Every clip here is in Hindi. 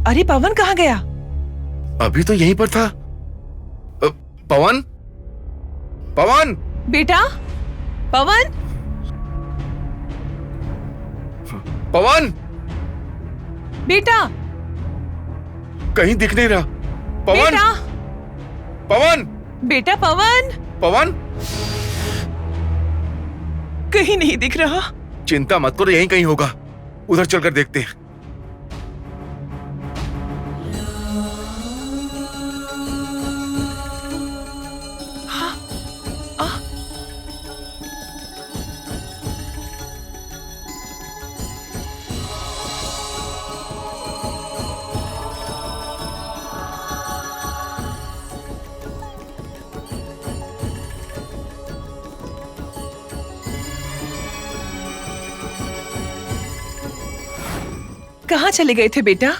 अरे पवन कहाँ गया? अभी तो यहीं पर था। पवन, पवन, बेटा, पवन, पवन, बेटा, कहीं दिख नहीं रहा। पवन, बेटा, पवन, बेटा, पवन, पवन, कहीं नहीं दिख रहा। चिंता मत करो, यहीं कहीं होगा। उधर चलकर देखते हैं। कहाँ चले गए थे बेटा?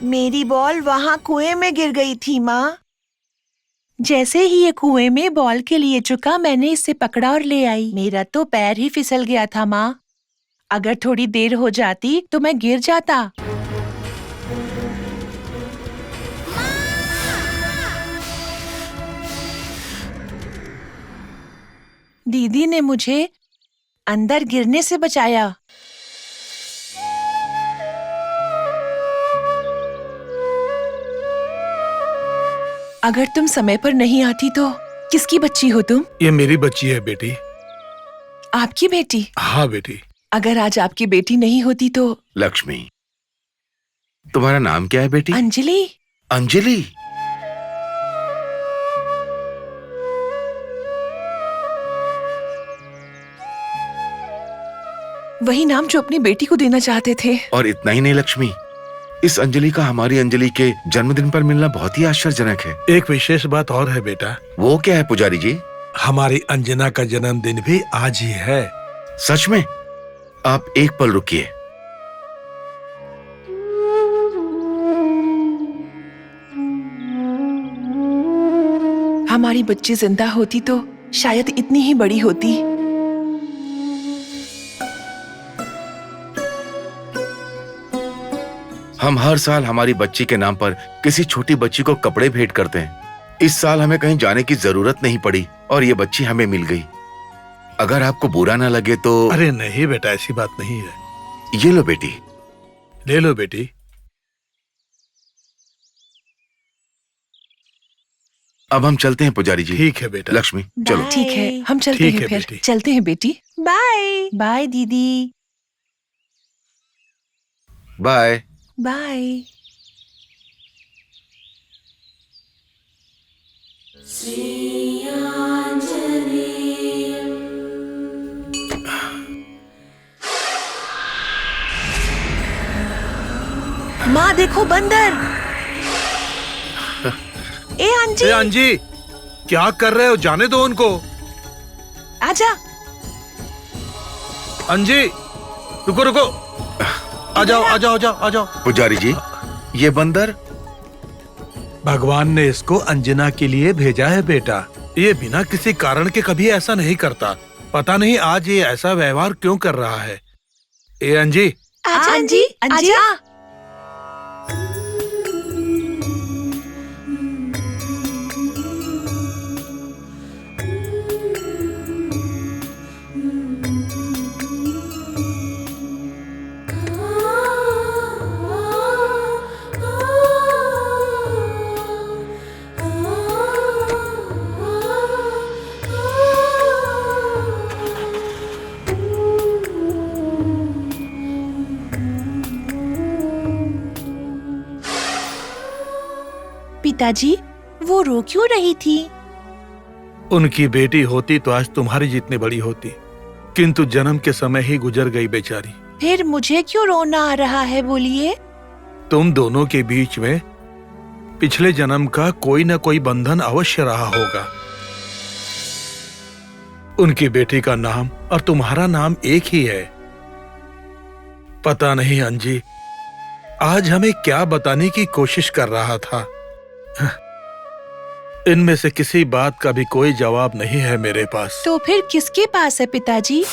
मेरी बॉल वहाँ कुएं में गिर गई थी माँ। जैसे ही ये कुएं में बॉल के लिए झुका, मैंने इसे पकड़ा और ले आई। मेरा तो पैर ही फिसल गया था माँ। अगर थोड़ी देर हो जाती तो मैं गिर जाता। दीदी ने मुझे अंदर गिरने से बचाया। अगर तुम समय पर नहीं आती तो किसकी बच्ची हो तुम? ये मेरी बच्ची है बेटी। आपकी बेटी? हाँ बेटी। अगर आज आपकी बेटी नहीं होती तो? लक्ष्मी, तुम्हारा नाम क्या है बेटी? अंजलि। अंजलि? वही नाम जो अपनी बेटी को देना चाहते थे। और इतना ही नहीं लक्ष्मी, इस अंजलि का हमारी अंजलि के जन्मदिन पर मिलना बहुत ही आश्चर्यजनक है। एक विशेष बात और है बेटा। वो क्या है पुजारी जी? हमारी अंजना का जन्मदिन भी आज ही है। सच में? आप एक पल रुकिए। हमारी बच्ची जिंदा होती तो शायद इतनी ही बड़ी होती। हम हर साल हमारी बच्ची के नाम पर किसी छोटी बच्ची को कपड़े भेंट करते हैं। इस साल हमें कहीं जाने की जरूरत नहीं पड़ी और ये बच्ची हमें मिल गई। अगर आपको बुरा ना लगे तो। अरे नहीं बेटा, ऐसी बात नहीं है। ये लो बेटी। ले लो बेटी। अब हम चलते हैं पुजारी जी। ठीक है बेटा। लक्ष्मी चलो। ठीक है, हम चलते ठीक हैं है फिर। बेटी। चलते हैं बेटी। बाय बाय दीदी। बाय। बाय। माँ देखो बंदर। ए अंजी। ए अंजी, क्या कर रहे हो? जाने दो उनको। आजा। अंजी रुको रुको। आ जाओ आ जाओ आ जाओ आ जाओ। पुजारी जी, ये बंदर? भगवान ने इसको अंजना के लिए भेजा है बेटा। ये बिना किसी कारण के कभी ऐसा नहीं करता। पता नहीं आज ये ऐसा व्यवहार क्यों कर रहा है। ए अंजी। आजा अंजी। अंजी। पिताजी, वो रो क्यों रही थी? उनकी बेटी होती तो आज तुम्हारी जितनी बड़ी होती, किंतु जन्म के समय ही गुजर गई बेचारी। फिर मुझे क्यों रोना आ रहा है बोलिए? तुम दोनों के बीच में पिछले जन्म का कोई न कोई बंधन अवश्य रहा होगा। उनकी बेटी का नाम और तुम्हारा नाम एक ही है। पता नहीं अंजी, आज हमें क्या बताने की कोशिश कर रहा था। इनमें से किसी बात का भी कोई जवाब नहीं है मेरे पास। तो फिर किसके पास है पिताजी?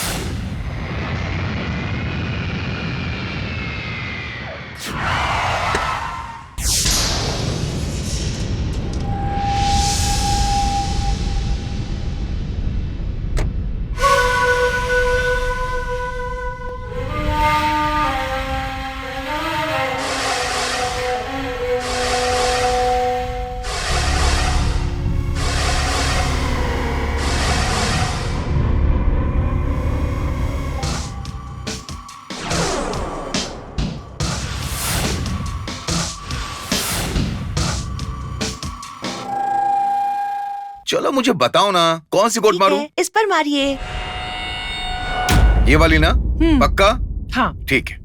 चलो मुझे बताओ ना, कौन सी गोट ठीक मारूं? है, इस पर मारिए। ये वाली ना? पक्का? हाँ। ठीक है।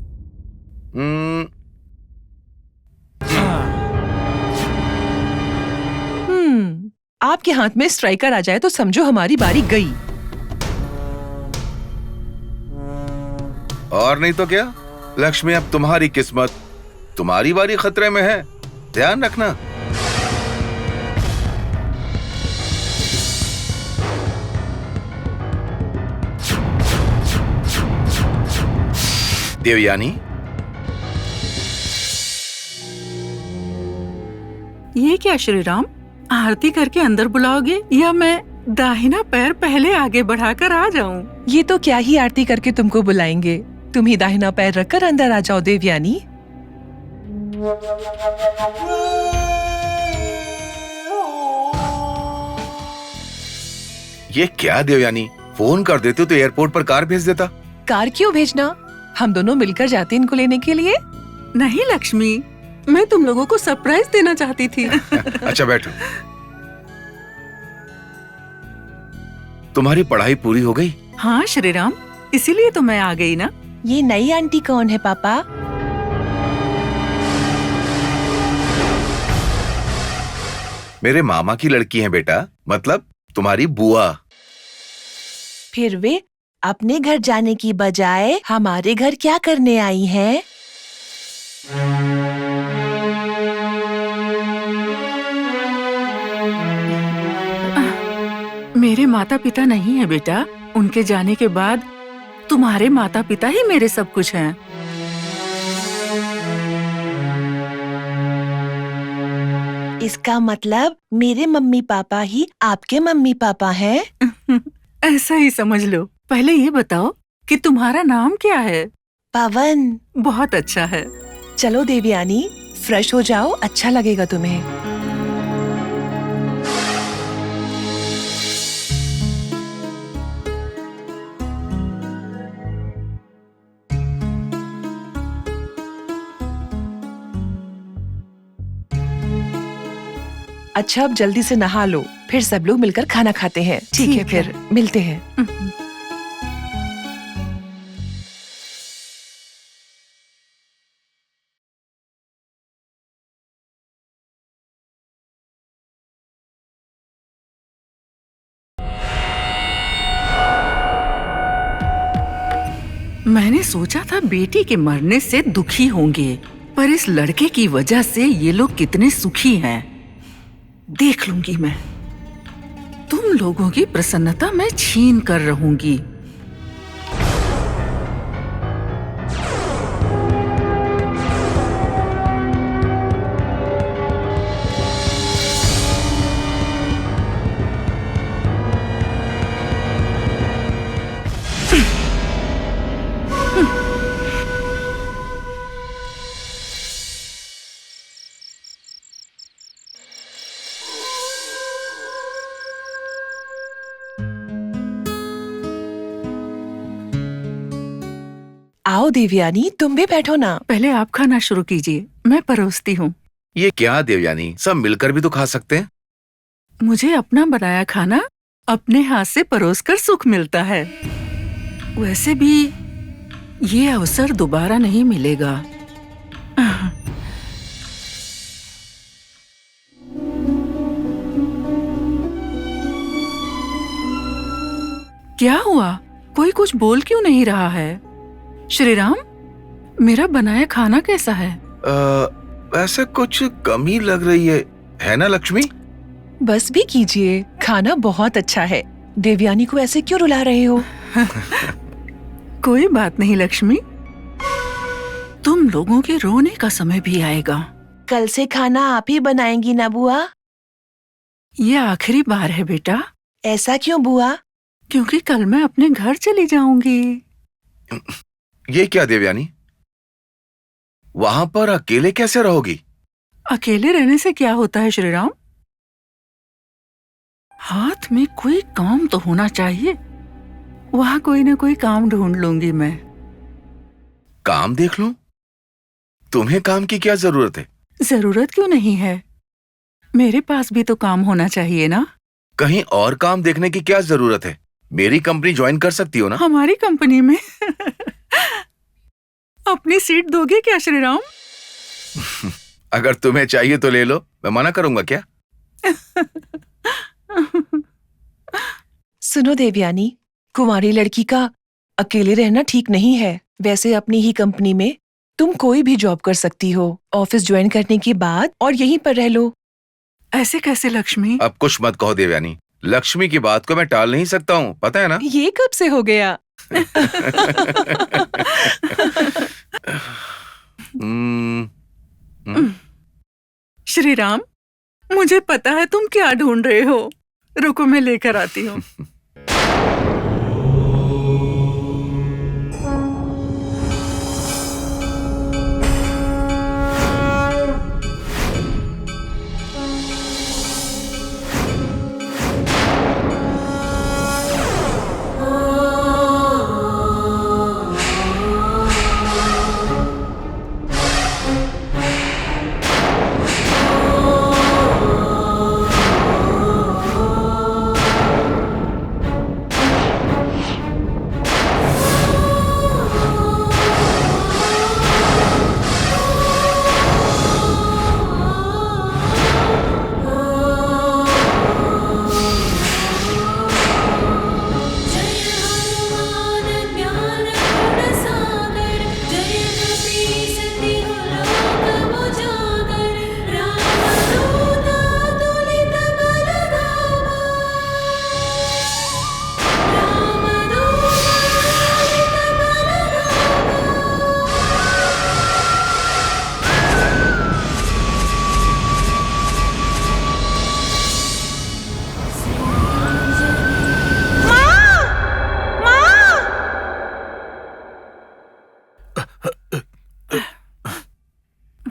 आपके हाथ में स्ट्राइकर आ जाए तो समझो हमारी बारी गई। और नहीं तो क्या लक्ष्मी, अब तुम्हारी किस्मत, तुम्हारी बारी खतरे में है, ध्यान रखना। देवयानी, ये क्या श्री राम, आरती करके अंदर बुलाओगे या मैं दाहिना पैर पहले आगे बढ़ाकर आ जाऊं? ये तो क्या ही आरती करके तुमको बुलाएंगे, तुम ही दाहिना पैर रखकर अंदर आ जाओ देवयानी। ये क्या देवयानी, फोन कर देते हो तो एयरपोर्ट पर कार भेज देता। कार क्यों भेजना, हम दोनों मिलकर जाते इनको लेने के लिए। नहीं लक्ष्मी, मैं तुम लोगों को सरप्राइज देना चाहती थी। अच्छा बैठो। तुम्हारी पढ़ाई पूरी हो गई? हाँ श्री राम, इसीलिए तो मैं आ गई ना। ये नई आंटी कौन है पापा? मेरे मामा की लड़की है बेटा, मतलब तुम्हारी बुआ। फिर वे अपने घर जाने की बजाय हमारे घर क्या करने आई हैं? मेरे माता पिता नहीं है बेटा, उनके जाने के बाद तुम्हारे माता पिता ही मेरे सब कुछ हैं। इसका मतलब मेरे मम्मी पापा ही आपके मम्मी पापा हैं? ऐसा ही समझ लो। पहले ये बताओ कि तुम्हारा नाम क्या है? पवन। बहुत अच्छा है। चलो देवयानी, फ्रेश हो जाओ, अच्छा लगेगा तुम्हें। अच्छा अब जल्दी से नहा लो, फिर सब लोग मिलकर खाना खाते हैं। ठीक है, फिर मिलते हैं। मैंने सोचा था बेटी के मरने से दुखी होंगे, पर इस लड़के की वजह से ये लोग कितने सुखी हैं। देख लूंगी मैं। तुम लोगों की प्रसन्नता मैं छीन कर रहूंगी। आओ देवयानी, तुम भी बैठो ना। पहले आप खाना शुरू कीजिए, मैं परोसती हूँ। ये क्या देवयानी, सब मिलकर भी तो खा सकते हैं। मुझे अपना बनाया खाना अपने हाथ से परोसकर सुख मिलता है। वैसे भी ये अवसर दोबारा नहीं मिलेगा। क्या हुआ? कोई कुछ बोल क्यों नहीं रहा है? श्रीराम, मेरा बनाया खाना कैसा है? ऐसा कुछ कमी लग रही है ना लक्ष्मी? बस भी कीजिए, खाना बहुत अच्छा है। देवयानी को ऐसे क्यों रुला रहे हो? कोई बात नहीं लक्ष्मी, तुम लोगों के रोने का समय भी आएगा। कल से खाना आप ही बनाएंगी ना बुआ? ये आखिरी बार है बेटा। ऐसा क्यों बुआ? क्योंकि कल मैं अपने घर चली जाऊंगी। ये क्या देवयानी, वहां पर अकेले कैसे रहोगी? अकेले रहने से क्या होता है श्रीराम? हाथ में कोई काम तो होना चाहिए। वहां कोई ना कोई काम ढूंढ लूंगी मैं। काम देख लूं? तुम्हें काम की क्या जरूरत है? जरूरत क्यों नहीं है? मेरे पास भी तो काम होना चाहिए ना। कहीं और काम देखने की क्या जरूरत है? मेरी कंपनी ज्वाइन कर सकती हो ना? हमारी कंपनी में अपनी सीट दोगे क्या श्रीराम? अगर तुम्हें चाहिए तो ले लो, मैं मना करूंगा क्या? सुनो देवयानी, कुंवारी लड़की का अकेले रहना ठीक नहीं है। वैसे अपनी ही कंपनी में तुम कोई भी जॉब कर सकती हो, ऑफिस ज्वाइन करने के बाद, और यहीं पर रह लो। ऐसे कैसे लक्ष्मी? अब कुछ मत कहो देवयानी, लक्ष्मी की बात को मैं टाल नहीं सकता हूँ, पता है ना? ये कब से हो गया? श्रीराम, मुझे पता है तुम क्या ढूंढ रहे हो। रुको मैं लेकर आती हूँ।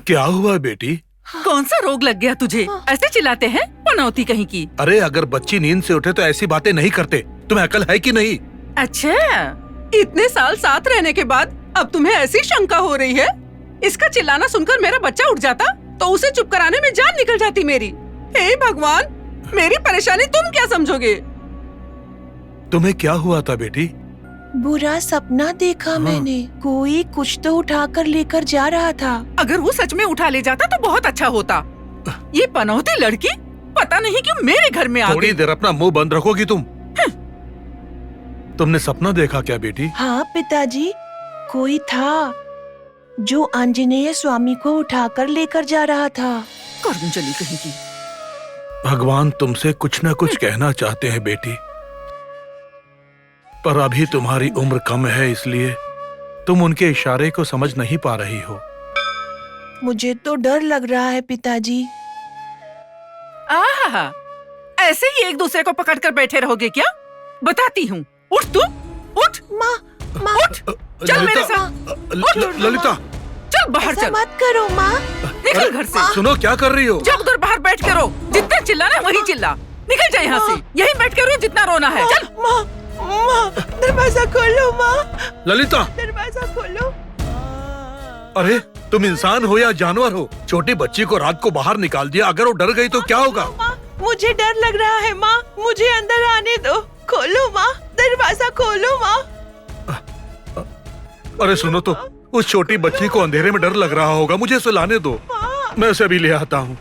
क्या हुआ बेटी? कौन सा रोग लग गया तुझे? ऐसे चिल्लाते हैं पनौती कहीं की। अरे अगर बच्ची नींद से उठे तो ऐसी बातें नहीं करते। तुम्हें अकल है कि नहीं? अच्छा, इतने साल साथ रहने के बाद अब तुम्हें ऐसी शंका हो रही है? इसका चिल्लाना सुनकर मेरा बच्चा उठ जाता तो उसे चुप कराने में जान निकल जाती मेरी। हे भगवान, मेरी परेशानी तुम क्या समझोगे? तुम्हें क्या हुआ था बेटी? बुरा सपना देखा मैंने। कोई कुछ तो उठाकर लेकर जा रहा था। अगर वो सच में उठा ले जाता तो बहुत अच्छा होता। ये पनौती लड़की पता नहीं क्यों मेरे घर में आ गई। थोड़ी देर अपना मुंह बंद रखोगी तुम? तुमने सपना देखा क्या बेटी? हाँ पिताजी, कोई था जो आंजनेय स्वामी को उठाकर लेकर जा रहा था। कर्मजली कहीं की। भगवान तुमसे कुछ न कुछ कहना चाहते हैं बेटी, पर अभी तुम्हारी उम्र कम है, इसलिए तुम उनके इशारे को समझ नहीं पा रही हो। मुझे तो डर लग रहा है पिताजी। आहा, ऐसे ही एक दूसरे को पकड़कर बैठे रहोगे क्या? बताती हूँ। उठ तू, उठ। माँ, माँ, उठ, चल मेरे साथ। ललिता, चल बाहर ऐसा चल। मत करो माँ। निकल घर से। सुनो क्या कर रही हो? जब उधर बाहर बैठ के रो, जितना चिल्लाना वही चिल्ला। निकल जा यहाँ से। यहीं बैठ के रो जितना रोना है। चल। माँ, माँ, दरवाजा खोलो माँ। ललिता, दरवाजा खोलो। अरे तुम इंसान हो या जानवर हो? छोटी बच्ची को रात को बाहर निकाल दिया, अगर वो डर गई तो क्या होगा? माँ, मुझे डर लग रहा है माँ, मुझे अंदर आने दो। खोलो माँ, दरवाजा खोलो माँ। अरे सुनो तो, उस छोटी बच्ची को अंधेरे में डर लग रहा होगा, मुझे सुलाने दो, मैं उसे भी ले आता हूँ।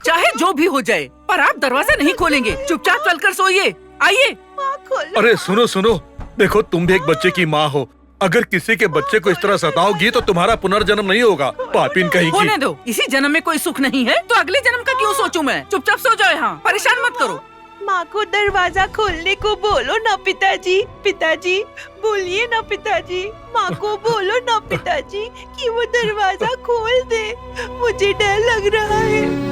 चाहे जो भी हो जाए, पर आप दरवाजा नहीं खोलेंगे। चुपचाप चलकर सोइए। आइए। माँ खोलो। अरे सुनो सुनो, देखो तुम भी एक बच्चे की माँ हो, अगर किसी के बच्चे को इस तरह सताओगी तो तुम्हारा पुनर्जन्म नहीं होगा, पापिन कहीं की। होने दो, इसी जन्म में कोई सुख नहीं है तो अगले जन्म का क्यों सोचूं मैं? चुपचाप सो जाओ यहाँ, परेशान मत करो। माँ को दरवाजा खोलने को बोलो ना पिताजी। पिताजी बोलिए ना पिताजी, माँ को बोलो ना पिताजी कि वो दरवाजा खोल दे, मुझे डर लग रहा है।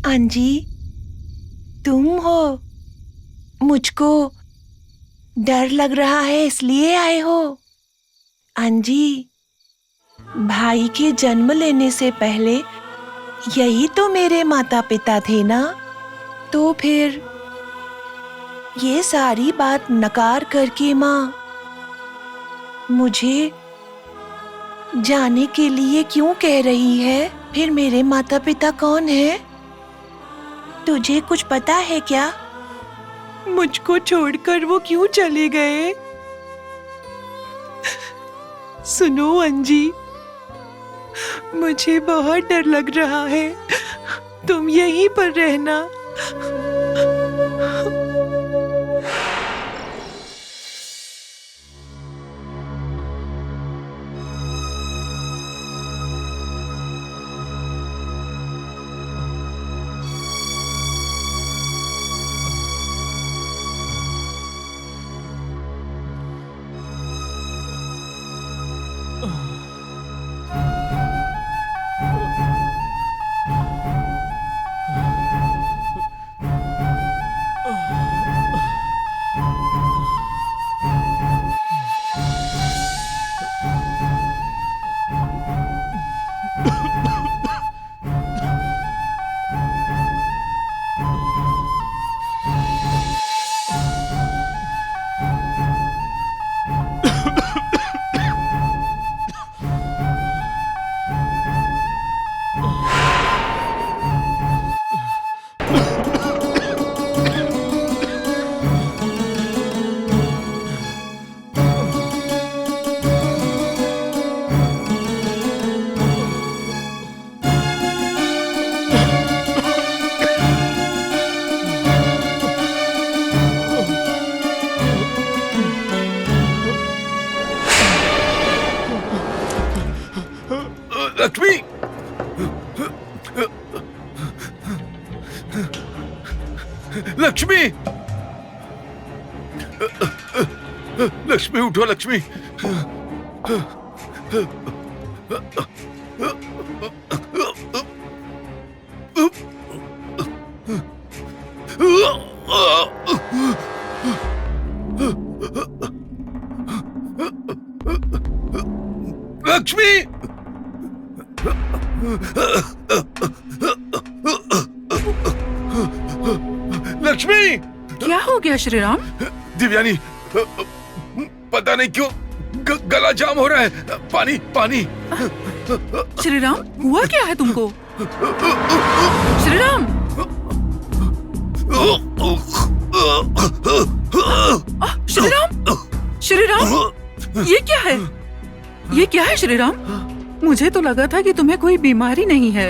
अंजी, तुम हो? मुझको डर लग रहा है इसलिए आए हो? अंजी, भाई के जन्म लेने से पहले यही तो मेरे माता पिता थे ना, तो फिर ये सारी बात नकार करके माँ मुझे जाने के लिए क्यों कह रही है? फिर मेरे माता पिता कौन है? तुझे कुछ पता है क्या? मुझको छोड़कर वो क्यों चले गए? सुनो अंजी, मुझे बहुत डर लग रहा है, तुम यहीं पर रहना। लक्ष्मी, लक्ष्मी, लक्ष्मी उठो लक्ष्मी। लक्ष्मी, लक्ष्मी, क्या हो गया श्रीराम? दिव्यानी, पता नहीं क्यों गला जाम हो रहा है। पानी पानी। श्रीराम, हुआ क्या है तुमको? श्रीराम, श्रीराम, श्रीराम, ये क्या है? ये क्या है श्रीराम? मुझे तो लगा था कि तुम्हें कोई बीमारी नहीं है,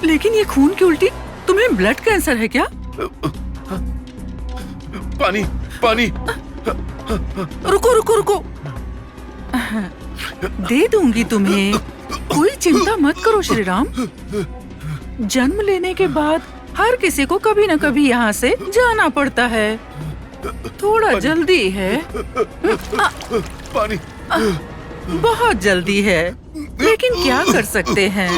लेकिन ये खून की उल्टी, तुम्हें ब्लड कैंसर है क्या? पानी पानी। रुको रुको रुको, दे दूंगी तुम्हें, कोई चिंता मत करो श्रीराम। जन्म लेने के बाद हर किसी को कभी न कभी यहाँ से जाना पड़ता है। थोड़ा जल्दी है, पानी। बहुत जल्दी है, लेकिन क्या कर सकते हैं।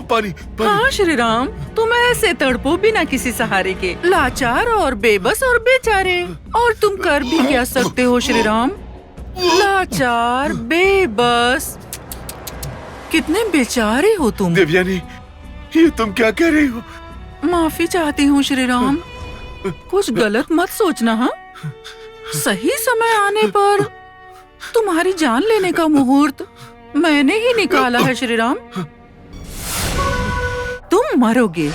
पानी। हाँ श्री राम, तुम ऐसे तड़पो बिना किसी सहारे के, लाचार और बेबस और बेचारे। और तुम कर भी क्या सकते हो श्री राम? लाचार, बेबस, कितने बेचारे हो तुम। देवयानी, ये तुम क्या कह रही हो? माफी चाहती हूँ श्री राम, कुछ गलत मत सोचना। हाँ, सही समय आने पर तुम्हारी जान लेने का मुहूर्त मैंने ही निकाला है श्री राम। तुम मरोगे।